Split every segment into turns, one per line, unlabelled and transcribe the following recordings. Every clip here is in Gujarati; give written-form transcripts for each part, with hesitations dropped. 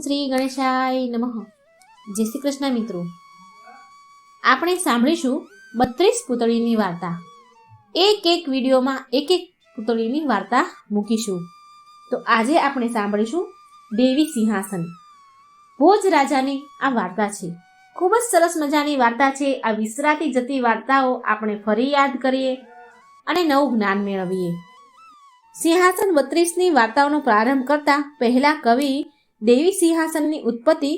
શ્રી ગણેશાય નમઃ. જય શ્રી કૃષ્ણ મિત્રો. આપણે સાંભળીશું 32 પૂતળીની વાર્તા. એક વિડીયોમાં એક પૂતળીની વાર્તા મૂકીશું. તો આજે આપણે સાંભળીશું દેવી સિંહાસન. ભોજ રાજાની આ વાર્તા છે. ખૂબ જ સરસ મજાની વાર્તા છે. આ વિસરાતી જતી વાર્તાઓ આપણે ફરી યાદ કરીએ અને નવું જ્ઞાન મેળવીએ. સિંહાસન 32ની વાર્તાઓનો પ્રારંભ કરતા પહેલા કવિ દેવી સિંહાસનની ઉત્પત્તિ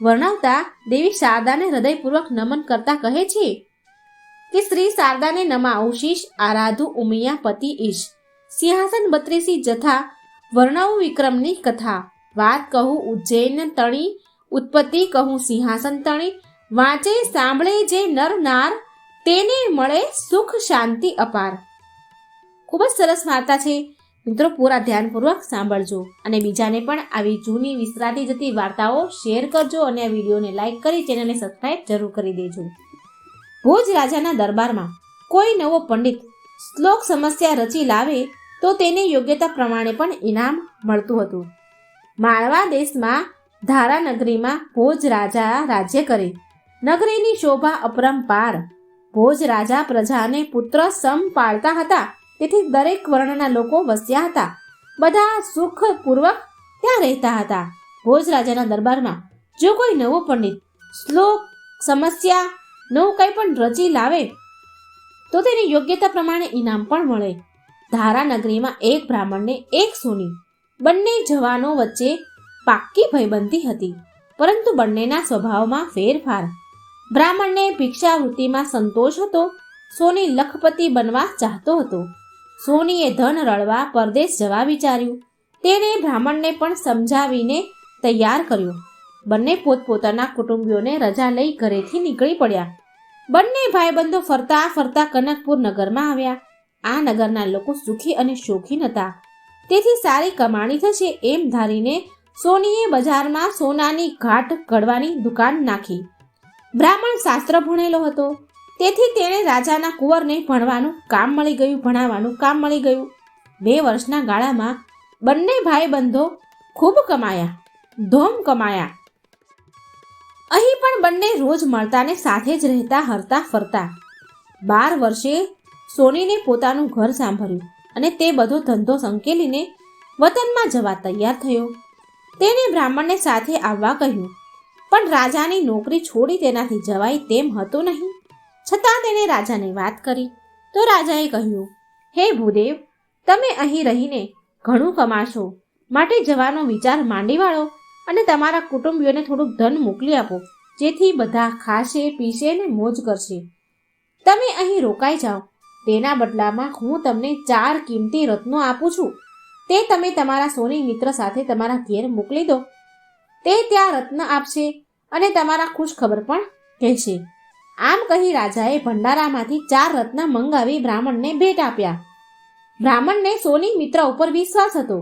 વર્ણવતા દેવી શારદાને હૃદયપૂર્વક નમન કરતા કહે છે કે શ્રી શારદાને નમાઉ શીશ આરાધુ ઉમિયા પતિ ઈશ. સિંહાસન 32 જથા વર્ણવું વિક્રમની કથા. વાત કહું ઉજ્જૈન તણી ઉત્પત્તિ કહું સિંહાસન તણી. વાંચે સાંભળે જે નર નાર તેને મળે સુખ શાંતિ અપાર. ખૂબ જ સરસ વાર્તા છે મિત્રો. પૂરા ધ્યાનપૂર્વક સાંભળજો અને બીજાને પણ આવી જૂની વિસરાતી જતી વાર્તાઓ શેર કરજો અને આ વિડીયોને લાઈક કરી ચેનલને સબસ્ક્રાઇબ જરૂર કરી દેજો. ભોજ રાજાના દરબારમાં કોઈ નવો પંડિત શ્લોક સમસ્યા રચી લાવે તો તેને યોગ્યતા પ્રમાણે પણ ઇનામ મળતું હતું. માળવા દેશમાં ધારા નગરીમાં ભોજ રાજા રાજ્ય કરે. નગરીની શોભા અપરંપાર. ભોજ રાજા પ્રજાને પુત્ર સમ પાળતા હતા. તેથી દરેક વર્ણના લોકો વસ્યા હતા. બધા સુખપૂર્વક ત્યાં રહેતા હતા. ભોજ રાજાના દરબારમાં જો કોઈ નવો પંડિત શ્લોક સમસ્યા નવું કંઈ પણ રચી લાવે તો તેની યોગ્યતા પ્રમાણે ઇનામ પણ મળે. ધારા નગરીમાં એક બ્રાહ્મણને એક સોની. બંને જવાનો વચ્ચે પાક્કી ભયબંધી હતી, પરંતુ બંનેના સ્વભાવમાં ફેરફાર. બ્રાહ્મણને ભિક્ષાવૃત્તિમાં સંતોષ હતો. સોની લખપતિ બનવા ચાહતો હતો. સોનીએ ધન રળવા પરદેશ જવા વિચાર્યું. તેણે બ્રાહ્મણને પણ સમજાવીને તૈયાર કર્યો. બંને પોતપોતાના કુટુંબીઓને રજા લઈ ઘરેથી નીકળી પડ્યા. બંને ભાઈબંધો ફરતા ફરતા કનકપુર નગરમાં આવ્યા. આ નગરના લોકો સુખી અને શોખીન હતા. તેથી સારી કમાણી થશે એમ ધારીને સોનીએ બજારમાં સોનાની ઘાટ ઘડવાની દુકાન નાખી. બ્રાહ્મણ શાસ્ત્ર ભણેલો હતો, તેથી તેણે રાજાના કુંવરને ભણાવવાનું કામ મળી ગયું. 2 વર્ષના ગાળામાં બંને ભાઈબંધો ખૂબ કમાયા, ધોમ કમાયા. અહીં પણ બંને રોજ મળતા ને સાથે જ રહેતા, હરતા ફરતા. 12 વર્ષે સોનીને પોતાનું ઘર સાંભળ્યું અને તે બધો ધંધો સંકેલીને વતનમાં જવા તૈયાર થયો. તેણે બ્રાહ્મણને સાથે આવવા કહ્યું, પણ રાજાની નોકરી છોડી તેનાથી જવાય તેમ હતું નહીં. છતાં તેણે રાજાને વાત કરી તો રાજાએ કહ્યું, હે ભૂદેવ, તમે અહીં રહીને ઘણું કમાશો, માટે જવાનો વિચાર માંડી વાળો અને તમારા કુટુંબીઓને થોડુંક ધન મોકલી આપો, જેથી બધા ખાશે પીશે ને મોજ કરશે. તમે અહીં રોકાઈ જાઓ. તેના બદલામાં હું તમને 4 કિંમતી રત્નો આપું છું. તે તમે તમારા સોની મિત્ર સાથે તમારા ઘેર મોકલી દો. તે ત્યાં રત્ન આપશે અને તમારા ખુશ ખબર પણ કહેશે. આમ કહી રાજાએ ભંડારામાંથી 4 રત્ન મંગાવી બ્રાહ્મણને ભેટ આપ્યા. બ્રાહ્મણને સોની મિત્ર ઉપર વિશ્વાસ હતો,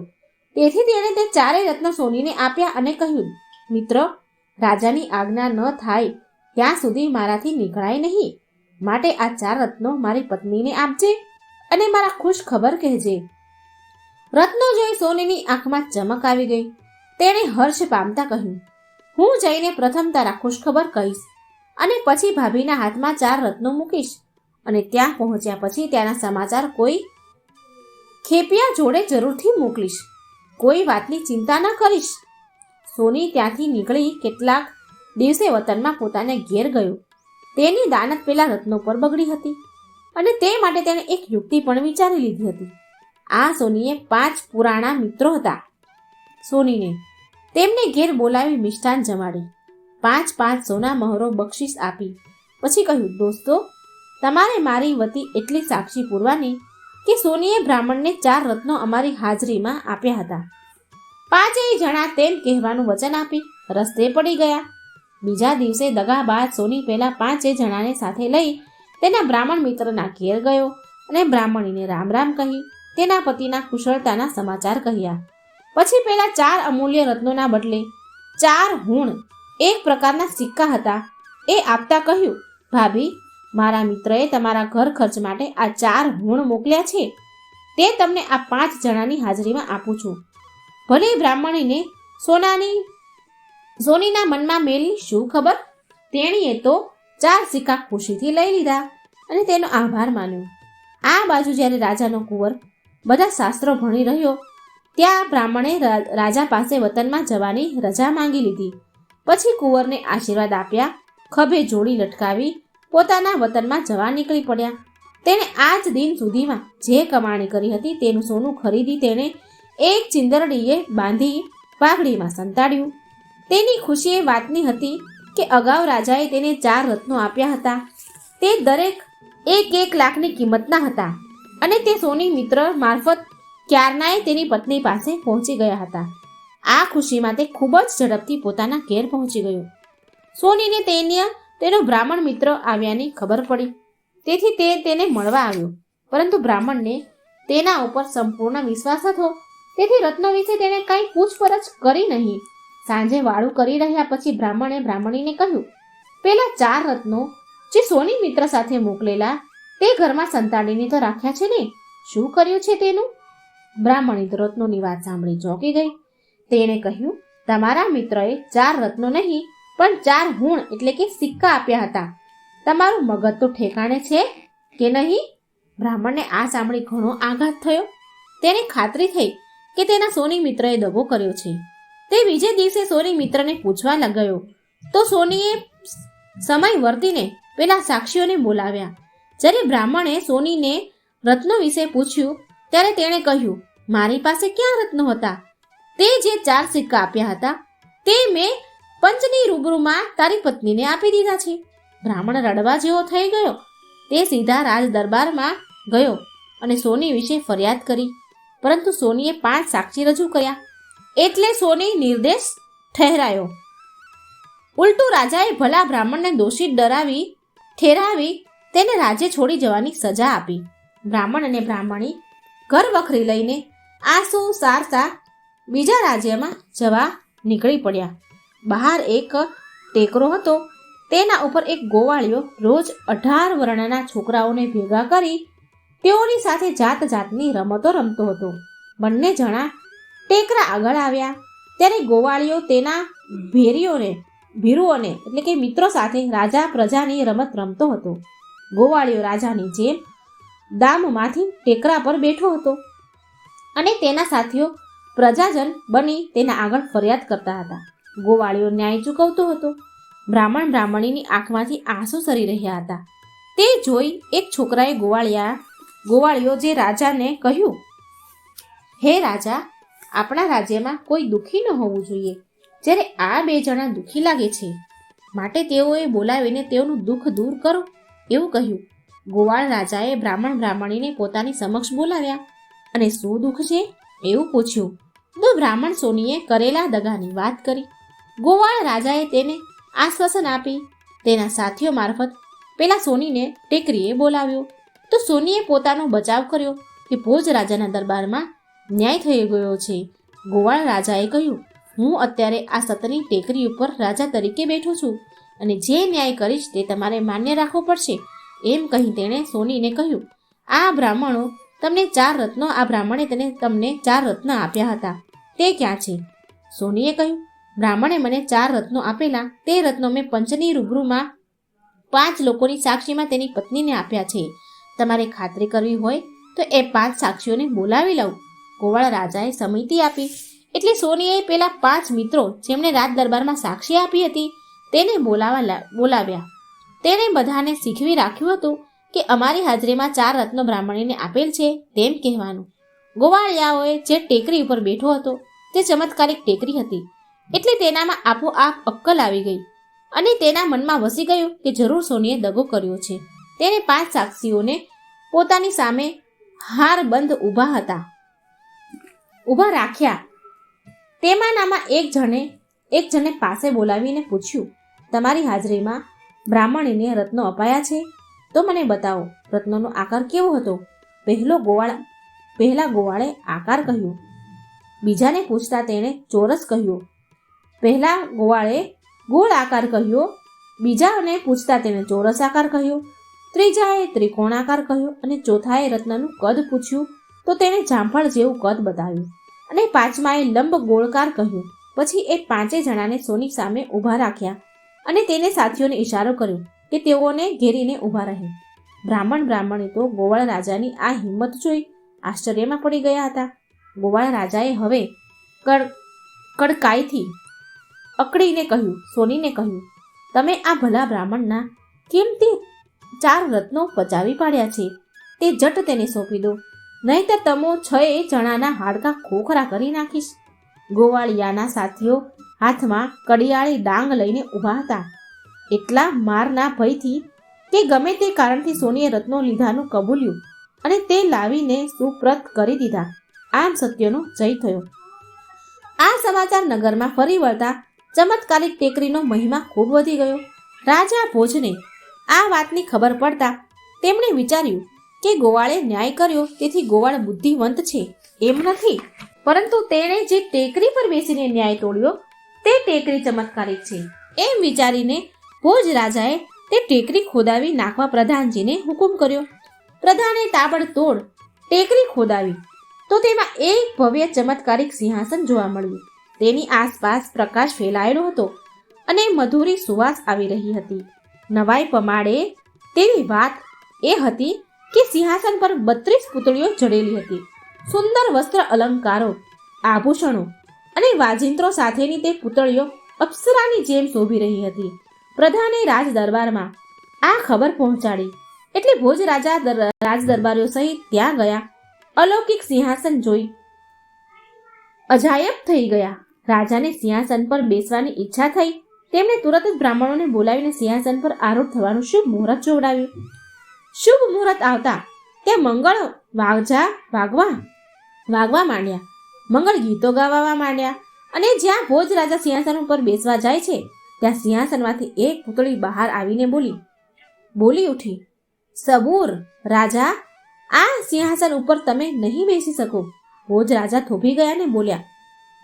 તેથી તેણે તે 4 રત્ન સોનીને આપ્યા અને કહ્યું, મિત્ર, રાજાની આજ્ઞા ન થાય ત્યાં સુધી મારાથી નીકળાય નહીં. માટે આ 4 રત્નો મારી પત્નીને આપજે અને મારા ખુશ ખબર કહેજે. રત્નો જોઈ સોનીની આંખમાં ચમક આવી ગઈ. તેણે હર્ષ પામતા કહ્યું, હું જઈને પ્રથમ તારા ખુશખબર કહીશ અને પછી ભાભીના હાથમાં 4 રત્નો મૂકીશ અને ત્યાં પહોંચ્યા પછી ત્યાંના સમાચાર કોઈ ખેપિયા જોડે જરૂરથી મોકલીશ. કોઈ વાતની ચિંતા ન કરીશ. સોની ત્યાંથી નીકળી કેટલાક દિવસે વતનમાં પોતાને ઘેર ગયો. તેની દાનત પેલા રત્નો પર બગડી હતી અને તે માટે તેણે એક યુક્તિ પણ વિચારી લીધી હતી. આ સોનીએ 5 પુરાણા મિત્રો હતા. સોનીને તેમને ઘેર બોલાવી મિષ્ટાન જમાડી 5 સોના મહોરો બક્ષિસ આપી. પછી કહ્યું, દોસ્તો, તમારે મારી વતી એટલી સાક્ષી પૂરવાની કે સોનીએ બ્રાહ્મણને 4 રત્નો અમારી હાજરીમાં આપ્યા હતા. 5 જણા તેમ કહેવાનું વચન આપી રસ્તે પડી ગયા. બીજા દિવસે દગાબાજ સોની પેલા 5 જણાને સાથે લઈ તેના બ્રાહ્મણ મિત્રના ઘેર ગયો અને બ્રાહ્મણીને રામ રામ કહી તેના પતિના કુશળતાના સમાચાર કહ્યા. પછી પેલા 4 અમૂલ્ય રત્નોના બદલે 4 હુણ, એક પ્રકારના સિક્કા હતા, એ આપતા કહ્યું, ભાભી, મારા મિત્રએ તમારા ઘર ખર્ચ માટે આ 4 હુણ મોકલ્યા છે. તે તમને આ 5 જણાની હાજરીમાં આપું છું. ભલે બ્રાહ્મણીને સોનાની સોનીના મનમાં મેલી શું ખબર, તેણીએ તો 4 સિક્કા ખુશીથી લઈ લીધા અને તેનો આભાર માન્યો. આ બાજુ જ્યારે રાજાનો કુંવર બધા શાસ્ત્રો ભણી રહ્યો ત્યાં બ્રાહ્મણે રાજા પાસે વતનમાં જવાની રજા માંગી લીધી. પછી કુંવરને આશીર્વાદ આપ્યા, ખભે જોડી લટકાવી પોતાના વતનમાં જવા નીકળી પડ્યા. તેણે આજ દિન સુધીમાં જે કમાણી કરી હતી તેનું સોનું ખરીદી તેણે એક ચિંદરડીએ બાંધી પાઘડીમાં સંતાડ્યું. તેની ખુશી એ વાતની હતી કે અગાઉ રાજાએ તેને 4 રત્નો આપ્યા હતા. તે દરેક 1 લાખની કિંમતના હતા અને તે સોની મિત્ર મારફત ક્યારનાય તેની પત્ની પાસે પહોંચી ગયા હતા. આ ખુશીમાં તે ખૂબ જ ઝડપથી પોતાના ઘેર પહોંચી ગયો. સોનીને તેનો બ્રાહ્મણ મિત્ર આવ્યાની ખબર પડી, તેથી તે તેને મળવા આવ્યો. પરંતુ બ્રાહ્મણને તેના ઉપર સંપૂર્ણ વિશ્વાસ હતો, તેથી રત્નો વિશે તેણે કંઈ પૂછપરછ કરી નહીં. સાંજે વાળું કરી રહ્યા પછી બ્રાહ્મણે બ્રાહ્મણીને કહ્યું, પેલા 4 રત્નો જે સોની મિત્ર સાથે મોકલેલા તે ઘરમાં સંતાડીને તો રાખ્યા છે ને, શું કર્યું છે તેનું? બ્રાહ્મણી તો રત્નોની વાત સાંભળી ચોંકી ગઈ. તેણે કહ્યું, તમારા મિત્રએ 4 રત્નો નહીં પણ 4 હુણ એટલે કે સિક્કા આપ્યા હતા. તમારું મગજ તો ઠેકાણે છે કે નહીં? બ્રાહ્મણને આ સાંભળી ઘણો આઘાત થયો. તેને ખાતરી થઈ કે તેના સોની મિત્રએ દગો કર્યો છે. તે બીજે દિવસે સોની મિત્રને પૂછવા લાગ્યો તો સોનીએ સમય વર્તીને પેલા સાક્ષીઓને બોલાવ્યા. જ્યારે બ્રાહ્મણે સોનીને રત્નો વિશે પૂછ્યું ત્યારે તેણે કહ્યું, મારી પાસે ક્યાં રત્નો હતા? તે જે 4 સિક્કા આપ્યા હતા તે મેં પંચની રૂબરૂમાં તારી પત્નીને આપી દીધા છે. બ્રાહ્મણ રડવા જેવો થઈ ગયો. તે સીધા રાજ દરબારમાં ગયો અને સોની વિશે ફરિયાદ કરી, પરંતુ સોનીએ 5 સાક્ષી રજૂ કર્યા એટલે સોની નિર્દોષ ઠહેરાયો. ઉલટું રાજાએ ભલા બ્રાહ્મણને દોષિત ઠેરાવી તેને રાજ્ય છોડી જવાની સજા આપી. બ્રાહ્મણ અને બ્રાહ્મણી ઘર વખરી લઈને આંસુ સારતા બીજા રાજ્યમાં જવા નીકળી પડ્યા. બહાર એક ટેકરો હતો, તેના ઉપર એક ગોવાળિયો રોજ 18 વર્ણના છોકરાઓને ભેગા કરી તેઓની સાથે જાત જાતની રમતો રમતો હતો. બંને જણા ટેકરા આગળ આવ્યા ત્યારે ગોવાળિયો તેના ભીરુઓને એટલે કે મિત્રો સાથે રાજા પ્રજાની રમત રમતો હતો. ગોવાળિયો રાજાની જેમ દામમાંથી ટેકરા પર બેઠો હતો અને તેના સાથીઓ પ્રજાજન બની તેના આગળ ફરિયાદ કરતા હતા. ગોવાળિયો ન્યાય ચૂકવતો હતો. બ્રાહ્મણીની આંખમાંથી આંસુ સરી રહ્યા હતા. તે જોઈ એક છોકરાએ ગોવાળિયો જે રાજાને કહ્યું, હે રાજા, આપણા રાજ્યમાં કોઈ દુઃખી ન હોવું જોઈએ, જ્યારે આ 2 જણા દુઃખી લાગે છે, માટે તેઓએ બોલાવીને તેઓનું દુઃખ દૂર કરો એવું કહ્યું. ગોવાળ રાજાએ બ્રાહ્મણીને પોતાની સમક્ષ બોલાવ્યા અને શું દુઃખ છે એવું પૂછ્યું. તો બ્રાહ્મણ સોનીએ કરેલા દગાની વાત કરી. ગોવાળ રાજાએ તેને આશ્વાસન આપી તેના સાથીઓ મારફત પેલા સોનીને ટેકરીએ બોલાવ્યો. તો સોનીએ પોતાનો બચાવ કર્યો કે ભોજ રાજાના દરબારમાં ન્યાય થઈ ગયો છે. ગોવાળ રાજાએ કહ્યું, હું અત્યારે આ સતની ટેકરી ઉપર રાજા તરીકે બેઠો છું અને જે ન્યાય કરીશ તે તમારે માન્ય રાખવો પડશે. એમ કહી તેણે સોનીને કહ્યું, આ બ્રાહ્મણે તમને 4 રત્ન આપ્યા હતા, તે ક્યાં છે? સોનીએ કહ્યું, બ્રાહ્મણે મને 4 રત્નો આપેલા તે રત્નો મેં પંચની રૂબરૂમાં 5 લોકોની સાક્ષીમાં તેની પત્નીને આપ્યા છે. તમારે ખાતરી કરવી હોય તો એ 5 સાક્ષીઓને બોલાવી લઉં. ગોવાળ રાજાએ સંમતિ આપી એટલે સોનીએ પેલા 5 મિત્રો જેમણે રાજ દરબારમાં સાક્ષી આપી હતી તેને બોલાવ્યા. તેણે બધાને શીખવી રાખ્યું હતું કે અમારી હાજરીમાં 4 રત્નો બ્રાહ્મણીને આપેલ છે તેમ કહેવાનું. ગોવાળિયાઓએ જે ટેકરી ઉપર બેઠો હતો તે ચમત્કારિક ટેકરી હતી એટલે તેનામાં આપોઆપ અક્કલ આવી ગઈ અને તેના મનમાં વસી ગયું કે જરૂર સોનીએ દગો કર્યો છે. તેણે 5 સાક્ષીઓને પોતાની સામે હારબંધ ઊભા રાખ્યા. તેમાંનામાં એક જણે પાસે બોલાવીને પૂછ્યું, તમારી હાજરીમાં બ્રાહ્મણીને રત્નો અપાયા છે તો મને બતાવો, રત્નોનો આકાર કેવો હતો? પહેલા ગોવાળે આકાર કહ્યો. બીજાને પૂછતા તેણે ચોરસ કહ્યો. પહેલા ગોવાળે ગોળ આકાર કહ્યો. બીજાને પૂછતા તેણે ચોરસ આકાર કહ્યો. ત્રીજાએ ત્રિકોણ આકાર કહ્યો અને ચોથાએ રત્નનું કદ પૂછ્યું તો તેણે જામફળ જેવું કદ બતાવ્યું અને પાંચમાએ લંબ ગોળકાર કહ્યું. પછી એ 5 જણાને સોની સામે ઊભા રાખ્યા અને તેને સાથીઓને ઈશારો કર્યો કે તેઓને ઘેરીને ઊભા રહે. બ્રાહ્મણે તો ગોવાળ રાજાની આ હિંમત જોઈ આશ્ચર્યમાં પડી ગયા હતા. ગોવાળ રાજાએ હવે કડકાઈથી અકળીને કહ્યું, સોનીને કહ્યું, તમે આ ભલા બ્રાહ્મણના કેમ તે 4 રત્નો પચાવી પાડ્યા છે, તે જટ તેને સોંપી દો, નહીંતર તમો 6 જણાના હાડકાં ખોખરા કરી નાખીશ. ગોવાળિયાના સાથીઓ હાથમાં કડિયાળી ડાંગ લઈને ઊભા હતા. એટલા મારના ભયથી કે ગમે તે કારણથી સોનીએ રત્નો લીધાનું કબૂલ્યું અને તે લાવીને સુપ્રત કરી દીધા. આમ સત્યનો જય થયો. આ સમાચાર નગરમાં ફરી વળતા ચમત્કારિક ટેકરીનો મહિમા ખૂબ વધી ગયો. રાજા ભોજને આ વાતની ખબર પડતા તેમણે વિચાર્યું કે ગોવાળે ન્યાય કર્યો તેથી ગોવાળ બુદ્ધિવંત છે એમ નથી, પરંતુ તેણે જે ટેકરી પર બેસીને ન્યાય તોડ્યો તે ટેકરી ચમત્કારિક છે એમ વિચારીને ભોજ રાજાએ તે ટેકરી ખોદાવી નાખવા પ્રધાનજીને હુકુમ કર્યો. પ્રધાને તાબડતોડ ટેકરી ખોદાવી તો તેમાં એક ભવ્ય ચમત્કારિક સિંહાસન જોવા મળ્યું. તેની આસપાસ પ્રકાશ ફેલાયેલો હતો અને મધુરી સુવાસ આવી રહી હતી. નવાઈ પમાડે તેવી વાત એ હતી કે સિંહાસન પર 32 પૂતળીઓ જડેલી હતી. સુંદર વસ્ત્ર અલંકારો, આભૂષણો અને વાજિંત્રો સાથેની તે પૂતળીઓ અપ્સરાની જેમ શોભી રહી હતી. પ્રધાને રાજ દરબારમાં આ ખબર પહોંચાડી એટલે ભોજ રાજા રાજ દરબારીઓ સહિત ત્યાં ગયા. અલૌકિક સિંહાસન જોઈ અજાયબ થઈ ગયા. રાજાને સિંહાસન પર બેસવાની ઈચ્છા થઈ. તેમણે તુરત જ બ્રાહ્મણોને બોલાવીને સિંહાસન પર આરૂઢ થવાનું શુભ મુહૂર્ત જોડાવ્યું. શુભ મુહૂર્ત આવતા ત્યાં મંગળ વાગવા માંડ્યા, મંગળ ગીતો ગાવા માંડ્યા અને જ્યાં ભોજ રાજા સિંહાસન ઉપર બેસવા જાય છે ત્યાં સિંહાસનમાંથી એક પૂતળી બહાર આવીને બોલી ઉઠી, સબૂર રાજા, આ સિંહાસન ઉપર તમે નહીં બેસી શકો. ભોજ રાજા થોભી ગયા ને બોલ્યા,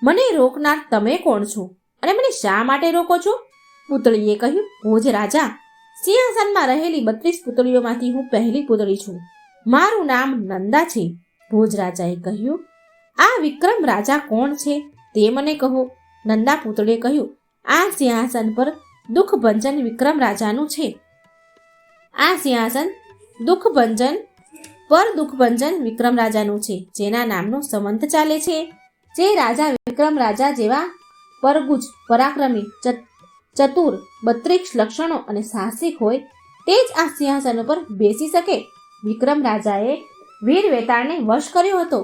મને રોકનાર તમે કોણ છો અને મને શા માટે રોકો છો? પૂતળીએ કહ્યું, ભોજ રાજા, સિંહાસનમાં રહેલી 32 પૂતળીઓમાંથી હું પહેલી પૂતળી છું. મારું નામ નંદા છે. ભોજ રાજાએ કહ્યું, આ વિક્રમ રાજા કોણ છે તે મને કહો. નંદા પૂતળીએ કહ્યું, આ સિંહાસન પર દુઃખભંજન વિક્રમ રાજાનું છે. આ સિંહાસન દુઃખભંજન વિક્રમ રાજાનું છે, જેના નામનો સંવંત ચાલે છે. જે રાજા વિક્રમ રાજા જેવા પરગુજ, પરાક્રમી, ચતુર, 32 લક્ષણો અને સાહસિક હોય તે જ આ સિંહાસન ઉપર બેસી શકે. વિક્રમ રાજાએ વીર વેતાળને વશ કર્યો હતો.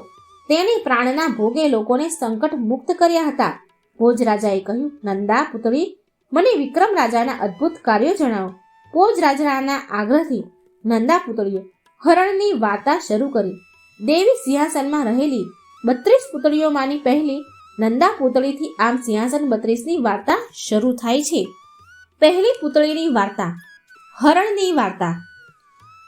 તેની પ્રાણના ભોગે લોકોને સંકટ મુક્ત કર્યા હતા. ભોજ રાજાએ કહ્યું, નંદા પુત્રી, મને વિક્રમ રાજાના અદ્ભુત કાર્યો જણાવો. ભોજ રાજાના આગ્રહથી નંદા પુત્રીએ હરણની વાર્તા શરૂ કરી. દેવી સિંહાસનમાં રહેલી 32 પુતળીઓમાંની પહેલી નંદા પુતળીથી આમ સિંહાસન 32ની વાર્તા શરૂ થાય છે. પહેલી પુતળીની વાર્તા, હરણની વાર્તા.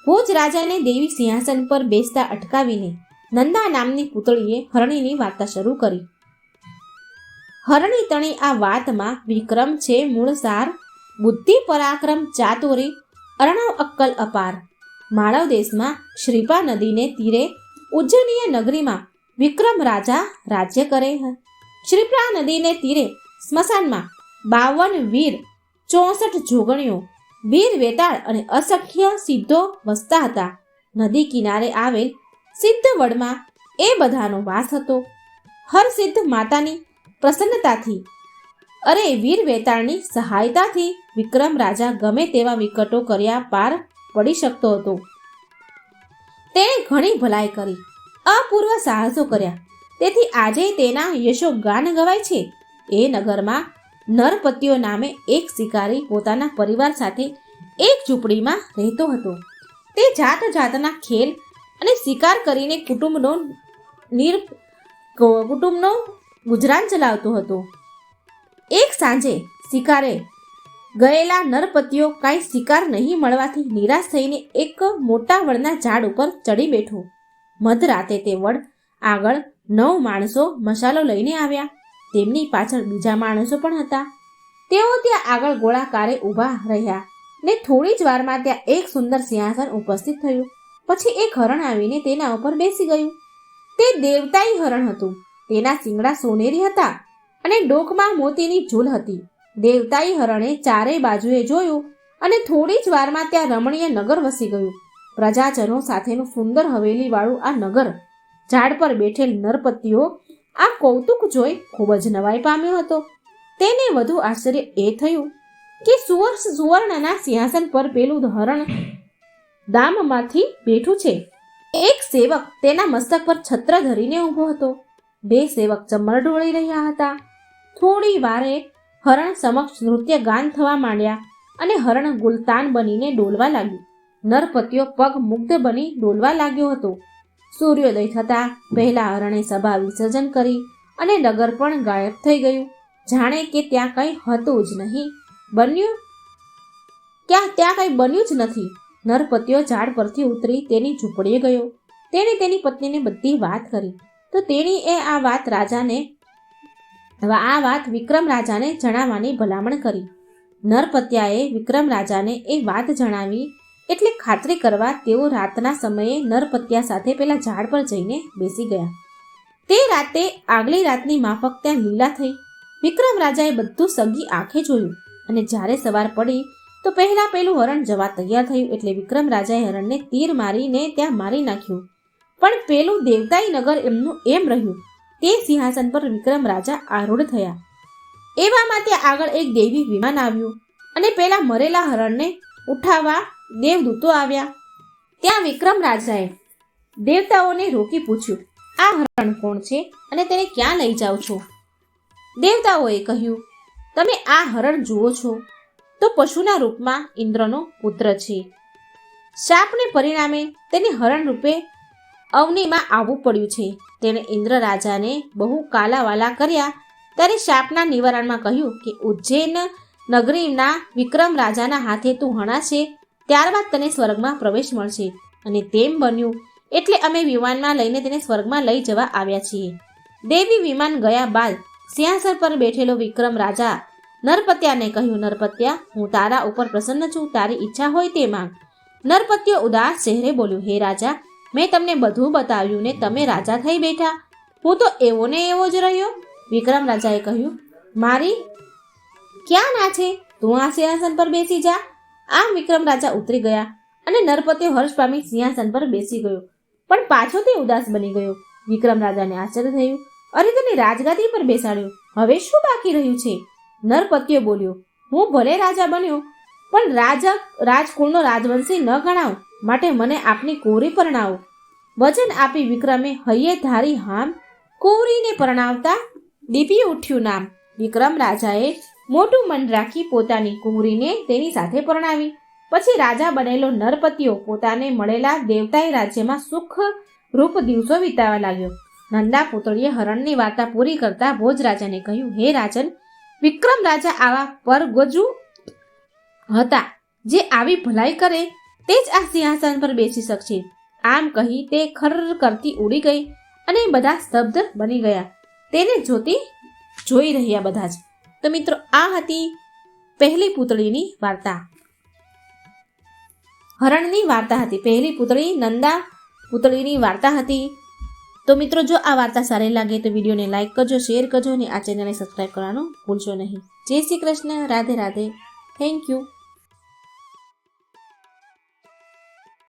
ભોજ રાજાને દેવી સિંહાસન પર બેસતા અટકાવીને નંદા નામની પુતળીએ હરણીની વાર્તા શરૂ કરી. હરણી તણી આ વાતમાં વિક્રમ છે મૂળ સાર, બુદ્ધિ પરાક્રમ ચાતુરી અર્ણવ અક્કલ અપાર. માળવ દેશમાં શ્રીપા નદીને તીરે ઉજ્જૈનીય નગરીમાં વિક્રમ રાજા રાજ્ય કરે. શ્રીપા નદીને તીરે સ્મશાનમાં 52 વીર, 64 જોગણીઓ, વીર વેતાળ અને અસંખ્ય સિદ્ધો વસતા હતા. નદી કિનારે આવેલ સિદ્ધવડમાં એ બધાનો વાસ હતો. હર સિદ્ધ માતાની પ્રસન્નતાથી વીર વેતાળની સહાયતાથી વિક્રમ રાજા ગમે તેવા વિકટો કર્યા પાર પડી શકતો હતો. તેણે ઘણી ભલાઈ કરી, અપૂર્વ સાહસો કર્યા. તેથી આજે તેના યશો ગાન ગવાય છે. એ નગરમાં નરપતિઓ નામે એક શિકારી પોતાના પરિવાર સાથે એક ઝૂંપડીમાં રહેતો હતો. તે જાત જાતના ખેલ અને શિકાર કરીને કુટુંબનો ગુજરાન ચલાવતો હતો. એક સાંજે શિકારે ગયેલા નરપતિઓ કાંઈ શિકાર નહીં મળવાથી નિરાશ થઈને એક મોટા વડના ઝાડ ઉપર ચડી બેઠો. મધરાતે તે વડ આગળ 9 માણસો મસાલો લઈને આવ્યા. તેમની પાછળ બીજા માણસો પણ હતા. તેઓ ત્યાં આગળ ગોળાકારે ઊભા રહ્યા ને થોડી જ વારમાં ત્યાં એક સુંદર સિંહાસન ઉપસ્થિત થયું. પછી એક હરણ આવીને તેના ઉપર બેસી ગયું. તે દેવતાઈ હરણ હતું. તેના શિંગડા સોનેરી હતા અને ડોકમાં મોતીની ઝૂલ હતી. દેવતાઈ હરણે ચારેય બાજુએ જોયું અને થોડી જ વારમાં ત્યાં રમણીય નગર વસી ગયું. પ્રજાજનો સાથેનું સુંદર હવેલીવાળું આ નગર. ઝાડ પર બેઠેલ નરપતિઓ આ કૌતુક જોઈ ખૂબ જ નવાઈ પામ્યો હતો. તેને વધુ આશ્ચર્ય એ થયું કે સુવર્ણના સિંહાસન પર પેલું હરણ દામમાંથી બેઠું છે. એક સેવક તેના મસ્તક પર છત્ર ધરીને ઊભો હતો. 2 સેવક ચમર ઢોળી રહ્યા હતા. થોડી વારે હરણ સમક્ષ નૃત્ય ગાન થવા માંડ્યા અને હરણ ગુલતાન બનીને ડોલવા લાગ્યું. નરપતિઓ પગ મુગ્ધ બની ડોલવા લાગ્યો હતો. સૂર્યોદય થતાં પહેલા હરણે સભા વિસર્જન કરી અને નગર પણ ગાયબ થઈ ગયું. જાણે કે ત્યાં કંઈ હતું જ નહીં. ત્યાં કંઈ બન્યું જ નથી. નરપતિઓ ઝાડ પરથી ઉતરી તેની ઝૂંપડીએ ગયો. તેણે તેની પત્નીને બધી વાત કરી તો તેણીએ આ વાત વિક્રમ રાજાને જણાવવાની ભલામણ કરી. નરપત્યાએ વિક્રમ રાજાને એ વાત જણાવી એટલે ખાતરી કરવા તેઓ રાતના સમયે નરપત્યા સાથે પેલા ઝાડ પર જઈને બેસી ગયા. તે રાતે આગલી રાતની માફક ત્યાં લીલા થઈ. વિક્રમ રાજાએ બધું સગી આંખે જોયું અને જ્યારે સવાર પડી તો પહેલા પેલું હરણ જવા તૈયાર થયું એટલે વિક્રમ રાજાએ હરણને તીર મારીને ત્યાં મારી નાખ્યું. પણ પેલું દેવતાઈ નગર એમનું એમ રહ્યું. તે સિંહાસન પર વિક્રમ રાજા આરૂઢ થયા. એવામાં ત્યાં આગળ એક દૈવી વિમાન આવ્યું અને પેલા મરેલા હરણને ઉઠાવવા દેવદૂતો આવ્યા. ત્યાં વિક્રમ રાજાએ દેવતાઓને રોકી પૂછ્યું, આ હરણ કોણ છે અને તેને ક્યાં લઈ જાઓ છો? દેવતાઓએ કહ્યું, તમે આ હરણ જુઓ છો તો પશુના રૂપમાં ઇન્દ્રનો પુત્ર છે. શાપને પરિણામે તેને હરણ રૂપે અવનીમાં આવવું પડ્યું છે. તેણે ઇન્દ્ર રાજાને બહુ કાલાવાલા કર્યા ત્યારે શાપના નિવારણમાં કહ્યું કે ઉજ્જૈન નગરીના વિક્રમ રાજાના હાથે તું હણાશે ત્યારબાદ તને સ્વર્ગમાં પ્રવેશ મળશે. અને તેમ બન્યું એટલે અમે વિમાનમાં લઈને તેને સ્વર્ગમાં લઈ જવા આવ્યા છીએ. દેવી વિમાન ગયા બાદ સિંહાસન પર બેઠેલો વિક્રમ રાજા નરપત્યાને કહ્યું, નરપત્યા, હું તારા ઉપર પ્રસન્ન છું. તારી ઈચ્છા હોય તે માંગ. નરપત્યો ઉદાસ ચહેરે બોલ્યો, હે રાજા, મેં તમને બધું બતાવ્યું ને તમે રાજા થઈ બેઠા. હું તો એવો ને એવો જ રહ્યો. વિક્રમ રાજાએ કહ્યું, મારી ક્યાં ના છે? તું આ સિંહાસન પર બેસી જા. આમ વિક્રમ રાજા ઉતરી ગયા અને નરપત્યો હર્ષ પામી સિંહાસન પર બેસી ગયો. પણ પાછો તે ઉદાસ બની ગયો. વિક્રમ રાજાને આશ્ચર્ય થયું, અરે તને રાજગાદી પર બેસાડ્યો, હવે શું બાકી રહ્યું છે? નરપત્યો બોલ્યો, હું ભલે રાજા બન્યો પણ રાજકુળનો રાજવંશી ન ગણાવ, માટે મને આપની કુંવરી પરણાવો. વચન આપી વિક્રમે હૈયે ધારી હામ કુંવરીને પરણાવતા દીપી ઉઠ્યું નામ. વિક્રમ રાજાએ મોટું મન રાખી પોતાની કુંવરીને તેની સાથે પરણાવી. પછી રાજા બનેલો નરપતિઓ પોતાને મળેલા દેવતાઈ રાજ્યમાં સુખ રૂપ દિવસો વિતાવવા લાગ્યો. નંદા પુતળીએ હરણની વાર્તા પૂરી કરતા ભોજરાજાને કહ્યું, હે રાજન, વિક્રમ રાજા આવા પરગજુ હતા. જે આવી ભલાઈ કરે તે જ આ સિંહાસન પર બેસી શકશે. આમ કહી તે ખર્ર કરતી ઉડી ગઈ અને બધા સ્તબ્ધ બની ગયા. તેને જોઈ રહ્યા બધા જ. તો મિત્રો, આ હતી પહેલી પૂતળીની વાર્તા. હરણની વાર્તા હતી. પહેલી પૂતળી નંદા પૂતળીની વાર્તા હતી. તો મિત્રો, જો આ વાર્તા સારી લાગે તો વિડીયોને લાઈક કરજો, શેર કરજો અને આ ચેનલને સબસ્ક્રાઈબ કરવાનું ભૂલશો નહીં. જય શ્રી કૃષ્ણ. રાધે રાધે. Thank you.